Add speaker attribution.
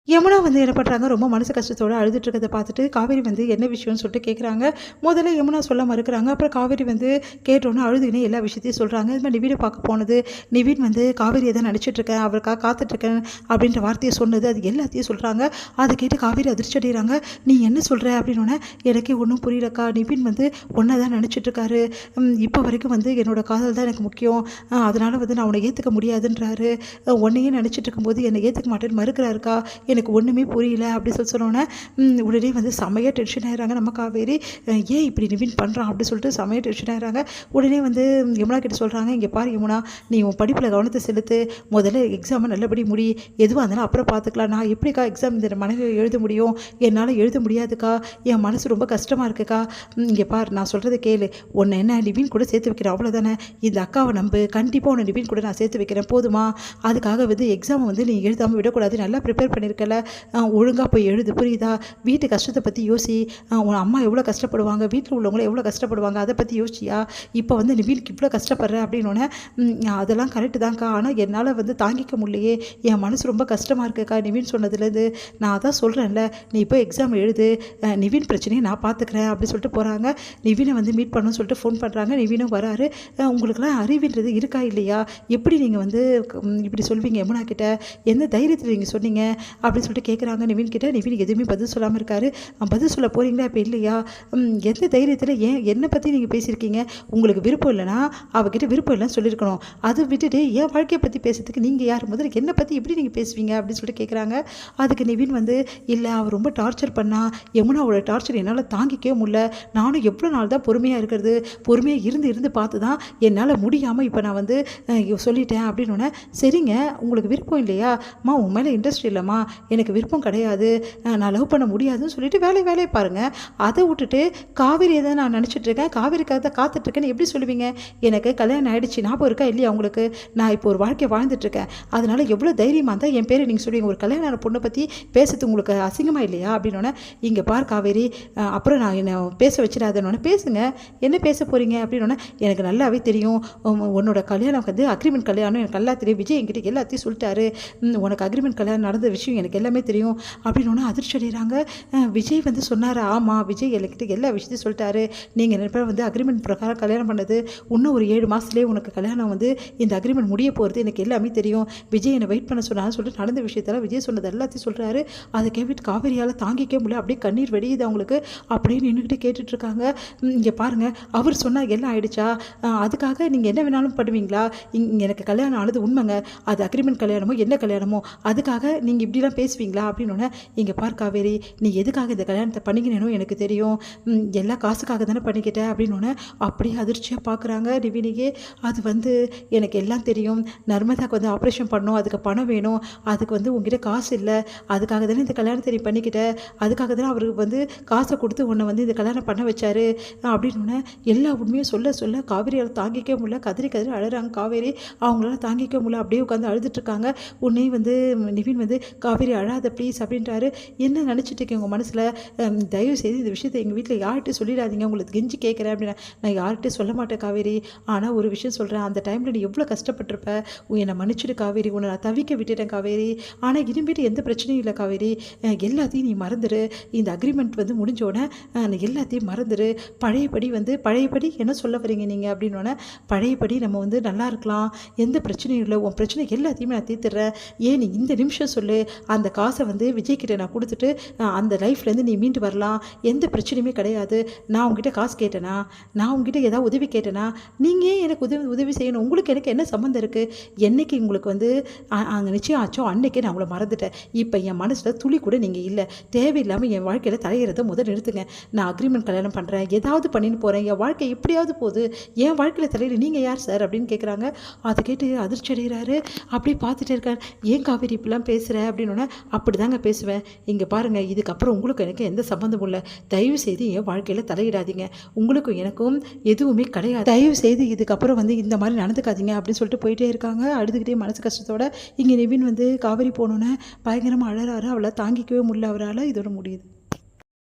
Speaker 1: யமுனா வந்து என்ன பண்ணுறாங்க, ரொம்ப மனசு கஷ்டத்தோடு அழுதுட்டு இருக்கிறத பார்த்துட்டு காவேரி வந்து என்ன விஷயம்னு சொல்லிட்டு கேட்குறாங்க. முதல்ல யமுனா சொல்ல மறுக்கிறாங்க. அப்புறம் காவேரி வந்து கேட்டோன்னே அழுதுகினே எல்லா விஷயத்தையும் சொல்கிறாங்க. இது மாதிரி நிவீனை பார்க்க போனது, நிவீன் வந்து காவேரியை தான் நினச்சிட்ருக்கேன், அவருக்காக காத்துட்ருக்கேன் அப்படின்ற வார்த்தையை சொன்னது, அது எல்லாத்தையும் சொல்கிறாங்க. அதை கேட்டு காவேரி அதிர்ச்சி அடைகிறாங்க. நீ என்ன சொல்கிற அப்படின்னோடனே, எனக்கே ஒன்றும் புரியலக்கா, நிவீன் வந்து ஒன்றை தான் நினச்சிட்ருக்காரு, இப்போ வரைக்கும் வந்து என்னோட காதல் தான் எனக்கு முக்கியம், அதனால் வந்து நான் உன்னை ஏற்றுக்க முடியாதுன்றாரு, உன்னையே நினச்சிட்டு இருக்கும்போது என்னை ஏற்றுக்க மாட்டேன்னு மறுக்கிறாருக்கா, எனக்கு ஒன்றுமே புரியல அப்படி சொன்னோன்னே உடனே வந்து செமையாக டென்ஷன் ஆகிறாங்க நம்ம காவேரி. ஏன் இப்படி நிவின் பண்ணுறான் அப்படி சொல்லிட்டு செமையாக டென்ஷன் ஆகிறாங்க. உடனே வந்து யமுனா கிட்ட சொல்கிறாங்க, இங்கே பாரு யமுனா, நீ உன் படிப்பில் கவனத்தை செலுத்து, முதல்ல எக்ஸாமை நல்லபடி முடி, எதுவாக இருந்தாலும் அப்புறம் பார்த்துக்கலாம். நான் எப்படிக்கா எக்ஸாம் இந்த மனைவி எழுத முடியும், என்னால் எழுத முடியாதுக்கா, என் மனசு ரொம்ப கஷ்டமாக இருக்குக்கா. இங்கே பாரு, நான் சொல்கிறத கேளு, உன்னை என்ன நிவின் கூட சேர்த்து வைக்கிறேன் அவ்வளோதானே, இந்த அக்காவை நம்பு, கண்டிப்பாக உன்னை நிவின் கூட நான் சேர்த்து வைக்கிறேன் போதுமா, அதுக்காக வந்து எக்ஸாமை வந்து நீ எழுதாமல் விடக்கூடாது, நல்லா ப்ரிப்பேர் பண்ணியிருக்கல, ஒழுங்காக போய் எழுது புரியுதா, வீட்டு கஷ்டத்தை பற்றி யோசி, உன் அம்மா எவ்வளோ கஷ்டப்படுவாங்க, வீட்டில் உள்ளவங்களும் எவ்வளோ கஷ்டப்படுவாங்க, அதை பற்றி யோசிச்சியா, இப்போ வந்து நிவினுக்கு இவ்வளோ கஷ்டப்படுற அப்படின்னோடனே, அதெல்லாம் கரெக்டு தான்க்கா, ஆனால் என்னால் வந்து தாங்கிக்க முடியலையே, என் மனசு ரொம்ப கஷ்டமாக இருக்குக்கா நிவின் சொன்னதுலேருந்து, நான் அதான் சொல்கிறேன்ல, நீ இப்போ எக்ஸாம் எழுது, நிவின் பிரச்சனையை நான் பார்த்துக்கிறேன் அப்படி சொல்லிட்டு போகிறாங்க. நிவினை வந்து மீட் பண்ணணும்னு சொல்லிட்டு ஃபோன் பண்ணுறாங்க. நிவினும் வராரு. உங்களுக்குலாம் அறிவுன்றது இருக்கா இல்லையா, எப்படி நீங்கள் வந்து இப்படி சொல்வீங்க யமுனா கிட்ட, எந்த தைரியத்தில் நீங்கள் சொன்னீங்க அப்படின்னு சொல்லிட்டு கேட்குறாங்க நிவின் கிட்ட. நிவின் எதுவுமே பதில் சொல்லாமல் இருக்காரு. பதில் சொல்ல போகிறீங்களா இப்போ இல்லையா, எந்த தைரியத்தில் ஏன் என்னை பற்றி நீங்கள் பேசியிருக்கீங்க, உங்களுக்கு விருப்பம் இல்லைனா அவகிட்ட விருப்பம் இல்லைன்னு சொல்லியிருக்கணும், அது விட்டுட்டு என் வாழ்க்கையை பற்றி பேசுறதுக்கு நீங்கள் யார், முதல்ல என்னை பற்றி எப்படி நீங்கள் பேசுவீங்க அப்படின்னு சொல்லிட்டு கேட்குறாங்க. அதுக்கு நிவின் வந்து, இல்லை அவர் ரொம்ப டார்ச்சர் பண்ணா, யமுனாவோட டார்ச்சர் என்னால் தாங்கிக்கவே முடியல, நானும் எவ்வளோ நாள் தான் பொறுமையாக இருக்கிறது, பொறுமையாக இருந்து பார்த்து தான் என்னால் முடியாமல் இப்போ நான் வந்து சொல்லிட்டேன் அப்படின்னோடனே, சரிங்க உங்களுக்கு விருப்பம் இல்லையா அம்மா, உன் மேலே இன்ட்ரெஸ்ட் இல்லைம்மா, எனக்கு விருப்பம் கிடையாது, நான் லவ் பண்ண முடியாதுன்னு சொல்லிட்டு வேலையை பாருங்கள், அதை விட்டுட்டு காவேரியை தான் நான் நினச்சிட்ருக்கேன், காவேரிக்காக தான் காத்துட்ருக்கேன்னு எப்படி சொல்லுவீங்க, எனக்கு கல்யாணம் ஆகிடுச்சு ஞாபகம் இருக்கா இல்லையா உங்களுக்கு, நான் இப்போ ஒரு வாழ்க்கையை வாழ்ந்துட்டுருக்கேன், அதனால் எவ்வளோ தைரியமாக இருந்தால் என் பேரை நீங்கள் சொல்லுவீங்க, ஒரு கல்யாண பொண்ணை பற்றி பேசுறது உங்களுக்கு அசிங்கமாக இல்லையா அப்படின்னோடனே, இங்கே பார் காவேரி, அப்புறம் நான் என்னை பேச வச்சிடாதன்னொன்னே, பேசுங்க என்ன பேச போகிறீங்க அப்படின்னோடனே, எனக்கு நல்லாவே தெரியும் உன்னோட கல்யாணம் வந்து அக்ரிமெண்ட் கல்யாணம் எனக்கு நல்லா தெரியும், விஜய் என்கிட்ட எல்லாத்தையும் சொல்லிட்டாரு, உனக்கு அக்ரிமெண்ட் கல்யாணம் நடந்த விஷயம் எனக்கு எல்லாமே தெரியும் அப்படின்னு அதிர்ச்சி அடைகிறாங்க. விஜய் வந்து சொன்னார், ஆமாம் விஜய் என்கிட்ட எல்லா விஷயத்தையும் சொல்லிட்டாரு, நீங்கள் ரெண்டு பேரும் வந்து அக்ரிமெண்ட் பிரகாரம் கல்யாணம் பண்ணது, இன்னும் ஒரு 7 மாதத்துலேயே உனக்கு கல்யாணம் வந்து இந்த அக்ரிமெண்ட் முடிய போகிறது எனக்கு எல்லாமே தெரியும், விஜய் என்னை வெயிட் பண்ண சொன்னான்னு சொல்லிட்டு நடந்த விஷயத்தெல்லாம் விஜய் சொன்னது எல்லாத்தையும் சொல்கிறாரு. அதை கேட்டு காவேரியால் தாங்கிக்க முடியல, அப்படியே கண்ணீர் வெடியுது அவங்களுக்கு. அப்படியே நின்றுக்கிட்டு கேட்டுட்ருக்காங்க. இங்கே பாருங்கள், அவர் சொன்னால் எல்லாம் ஆயிடுச்சா, அதுக்காக நீங்கள் என்ன வேணாலும் பண்ணுவீங்களா, எனக்கு கல்யாணம் ஆனது உண்மைங்க, அது அக்ரிமெண்ட் கல்யாணமோ என்ன கல்யாணமோ அதுக்காக நீங்கள் இப்படிலாம் பேசுவீங்களா அப்படின்னோடனே, இங்கே பார் காவேரி, நீ எதுக்காக இந்த கல்யாணத்தை பண்ணிக்கினேனோ எனக்கு தெரியும், எல்லா காசுக்காக தானே பண்ணிக்கிட்டேன் அப்படின்னோடனே அப்படியே அதிர்ச்சியாக பார்க்குறாங்க நிவினியே. அது வந்து எனக்கு எல்லாம் தெரியும், நர்மதாவுக்கு வந்து ஆப்ரேஷன் பண்ணணும், அதுக்கு பணம் வேணும், அதுக்கு வந்து உங்ககிட்ட காசு இல்லை, அதுக்காக தானே இந்த கல்யாணத்தை நீ பண்ணிக்கிட்டேன், அதுக்காக தானே அவருக்கு வந்து காசை கொடுத்து உன்னை வந்து இந்த கல்யாணம் பண்ண வச்சாரு அப்படின்னோடனே, எல்லா உண்மையும் சொல்ல சொல்ல காவேரியால் தாங்கிக்க முடியல, கதறி கதறி அழகிறாங்க காவேரி. அவங்களால தாங்கிக்க முடியல, அப்படியே உட்காந்து அழுதுட்டுருக்காங்க. உடனே வந்து நிவின் வந்து, காவேரி அழாத ப்ளீஸ் அப்படின்றாரு. என்ன நினச்சிட்டு இருக்கேன் உங்கள் மனசில், தயவு செய்து இந்த விஷயத்தை எங்கள் வீட்டில் யார்கிட்டையும் சொல்லிடாதீங்க, உங்களுக்கு கெஞ்சி கேட்குறேன் அப்படின்னா, நான் யார்கிட்டையும் சொல்ல மாட்டேன் காவேரி, ஆனால் ஒரு விஷயம் சொல்கிறேன், அந்த டைமில் நீ எவ்வளோ கஷ்டப்பட்டிருப்ப, என்னை மன்னிச்சிடு காவேரி, உன்னை நான் தவிக்க விட்டுட்டேன் காவேரி, ஆனால் இனிமேட்டு எந்த பிரச்சனையும் இல்லை காவேரி, எல்லாத்தையும் நீ மறந்துடு, இந்த அக்ரிமெண்ட் வந்து முடிஞ்சோடனே எல்லாத்தையும் மறந்துடு, பழையபடி என்ன சொல்ல வரீங்க நீங்கள் அப்படின்னோடனே, பழையபடி நம்ம வந்து நல்லா இருக்கலாம், எந்த பிரச்சனையும் இல்லை, உன் பிரச்சனை எல்லாத்தையுமே நான் தீர்த்துறேன், ஏன் நீ இந்த நிமிஷம் சொல்லு, அந்த காசை வந்து விஜய்கிட்ட நான் கொடுத்துட்டு அந்த லைஃப்லேருந்து நீ மீண்டு வரலாம், எந்த பிரச்சனையுமே கிடையாது, நான் உங்ககிட்ட காசு கேட்டேனா, நான் உங்ககிட்ட ஏதாவது உதவி கேட்டேனா, நீங்கள் ஏன் எனக்கு உதவி செய்யணும், உங்களுக்கு எனக்கு என்ன சம்மந்தம் இருக்குது, என்னைக்கு உங்களுக்கு வந்து அங்கே நிச்சயம் ஆச்சோ அன்னைக்கே நான் உங்களை மறந்துட்டேன், இப்போ என் மனசில் துளி கூட நீங்கள் இல்லை, தேவையில்லாமல் என் வாழ்க்கையில் தலையிறதை முதல் நிறுத்துங்க, நான் அக்ரிமெண்ட் கல்யாணம் பண்ணுறேன், ஏதாவது பண்ணின்னு போகிறேன், என் வாழ்க்கை எப்படியாவது போகுது, என் வாழ்க்கையில் தலையில் நீங்கள் யார் சார் அப்படின்னு கேட்குறாங்க. அதை கேட்டு அதிர்ச்சி அடைகிறாரு. அப்படியே பார்த்துட்டே இருக்கார். ஏன் காவேரி இப்படிலாம் பேசுகிற அப்படின்னோடனே, அப்படி தாங்க பேசுவேன், இங்கே பாருங்கள், இதுக்கப்புறம் உங்களுக்கு எனக்கு எந்த சம்மந்தமும் இல்லை, தயவு செய்து என் வாழ்க்கையில் தலையிடாதீங்க, உங்களுக்கும் எனக்கும் எதுவுமே கிடையாது, தயவு செய்து இதுக்கப்புறம் வந்து இந்த மாதிரி நடந்துக்காதீங்க அப்படின்னு சொல்லிட்டு போயிட்டே இருக்காங்க. அழுதுகிட்டே மனசு கஷ்டத்தோட. இங்கே நிவின் வந்து காவேரி போனோன்னே பயங்கரமாக அழறாரு. அவளை தாங்கிக்கவே முடியல அவரால். இதோட முடியுது.